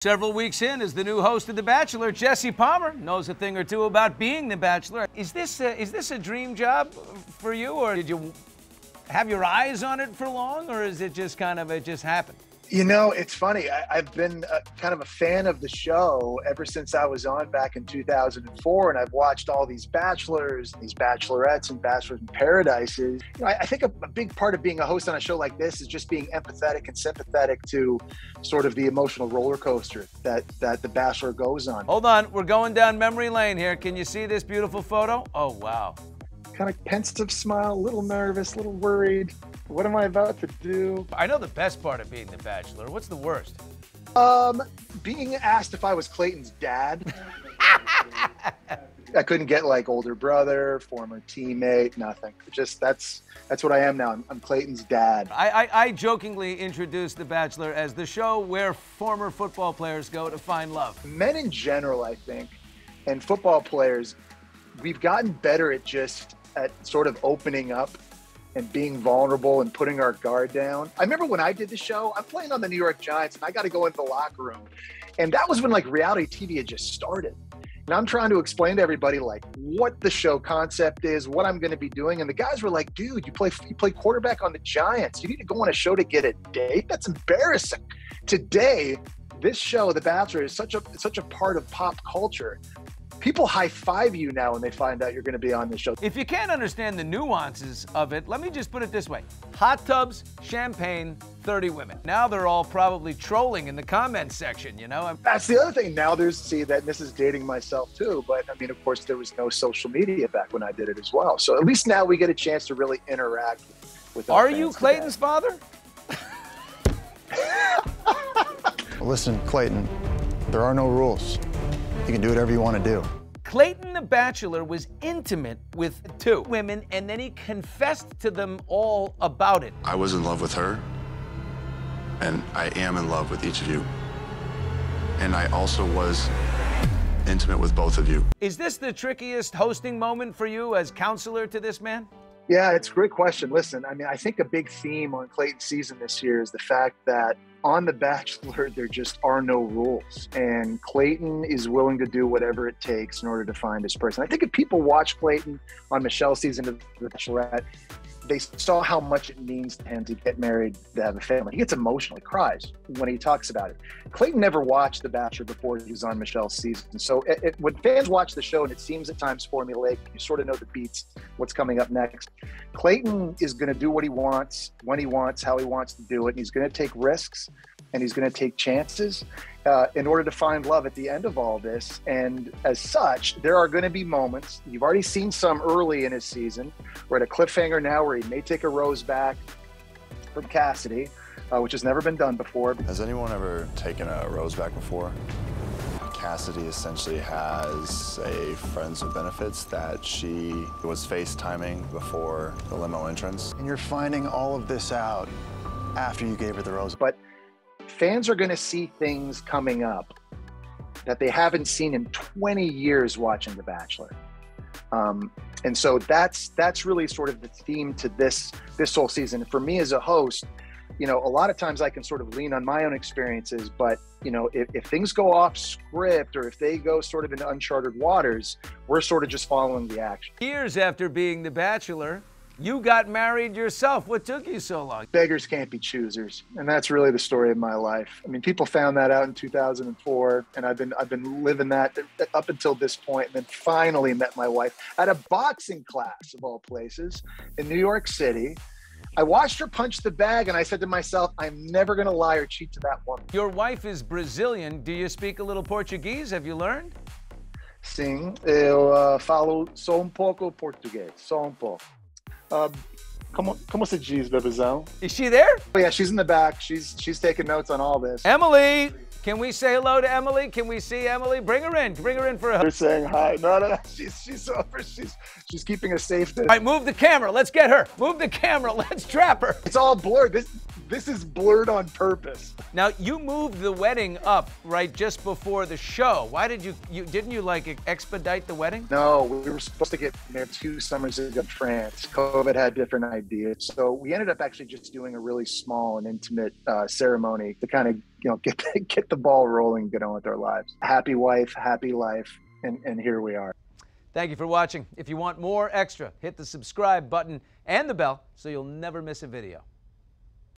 Several weeks in as the new host of The Bachelor, Jesse Palmer knows a thing or two about being The Bachelor. Is this a dream job for you, or did you have your eyes on it for long, or is it just kind of, it just happened? You know, it's funny. I've been kind of a fan of the show ever since I was on back in 2004, and I've watched all these bachelors, these bachelorettes, and bachelors in paradises. You know, I think a big part of being a host on a show like this is just being empathetic and sympathetic to sort of the emotional roller coaster that The Bachelor goes on. Hold on, we're going down memory lane here. Can you see this beautiful photo? Oh, wow. Kind of pensive smile, a little nervous, a little worried. What am I about to do? I know the best part of being The Bachelor. What's the worst? Being asked if I was Clayton's dad. I couldn't get like older brother, former teammate, nothing. Just that's what I am now. I'm Clayton's dad. I jokingly introduced The Bachelor as the show where former football players go to find love. Men in general, I think, and football players, we've gotten better at sort of opening up and being vulnerable and putting our guard down. I remember when I did the show, I'm playing on the New York Giants and I got to go into the locker room. And that was when like reality TV had just started. And I'm trying to explain to everybody like what the show concept is, what I'm going to be doing. And the guys were like, dude, you play quarterback on the Giants. You need to go on a show to get a date? That's embarrassing. Today, this show, The Bachelor, is such a part of pop culture. People high-five you now when they find out you're going to be on the show. If you can't understand the nuances of it, let me just put it this way. Hot tubs, champagne, 30 women. Now they're all probably trolling in the comments section, you know? That's the other thing. Now this is dating myself too, but I mean, of course, there was no social media back when I did it as well. So at least now we get a chance to really interact with our fans. Are you Clayton's father? Listen, Clayton, there are no rules. You can do whatever you want to do. Clayton the Bachelor was intimate with 2 women, and then he confessed to them all about it. I was in love with her, and I am in love with each of you. And I also was intimate with both of you. Is this the trickiest hosting moment for you as counselor to this man? Yeah, it's a great question. Listen, I mean, I think a big theme on Clayton's season this year is the fact that on The Bachelor, there just are no rules. And Clayton is willing to do whatever it takes in order to find his person. I think if people watch Clayton on Michelle's season of The Bachelorette, they saw how much it means to him to get married, to have a family. He gets emotional, he cries when he talks about it. Clayton never watched The Bachelor before he was on Michelle's season. So when fans watch the show and it seems at times formulaic, you sort of know the beats, what's coming up next. Clayton is going to do what he wants, when he wants, how he wants to do it. And he's going to take risks and he's going to take chances in order to find love at the end of all this. And as such, there are going to be moments, you've already seen some early in his season. We're at a cliffhanger now where he may take a rose back from Cassidy, which has never been done before. Has anyone ever taken a rose back before? Cassidy essentially has a friends with benefits that she was FaceTiming before the limo entrance. And you're finding all of this out after you gave her the rose. But fans are going to see things coming up that they haven't seen in 20 years watching The Bachelor. And so that's really sort of the theme to this whole season. For me as a host, you know, a lot of times I can sort of lean on my own experiences, but you know, if things go off script or if they go sort of into uncharted waters, we're sort of just following the action. Years after being The Bachelor, you got married yourself. What took you so long? Beggars can't be choosers, and that's really the story of my life. I mean, people found that out in 2004, and I've been living that up until this point, and then finally met my wife at a boxing class of all places in New York City. I watched her punch the bag, and I said to myself, I'm never going to lie or cheat to that woman. Your wife is Brazilian. Do you speak a little Portuguese? Have you learned? Sim, eu falo só pouco português, só pouco. Como se diz, bebezão? Is she there? Oh, yeah, she's in the back. She's taking notes on all this. Emily, can we say hello to Emily? Can we see Emily? Bring her in. Bring her in for a hug. They're saying hi. No. She's over. She's keeping a safe distance. All right, move the camera. Let's get her. Move the camera. Let's trap her. It's all blurred. This is blurred on purpose. Now, you moved the wedding up right just before the show. Why did didn't you like expedite the wedding? No, we were supposed to get married 2 summers ago in France. COVID had different ideas. So we ended up actually just doing a really small and intimate ceremony to kind of, get the ball rolling, get on with our lives. Happy wife, happy life, and here we are. Thank you for watching. If you want more extra, hit the subscribe button and the bell so you'll never miss a video.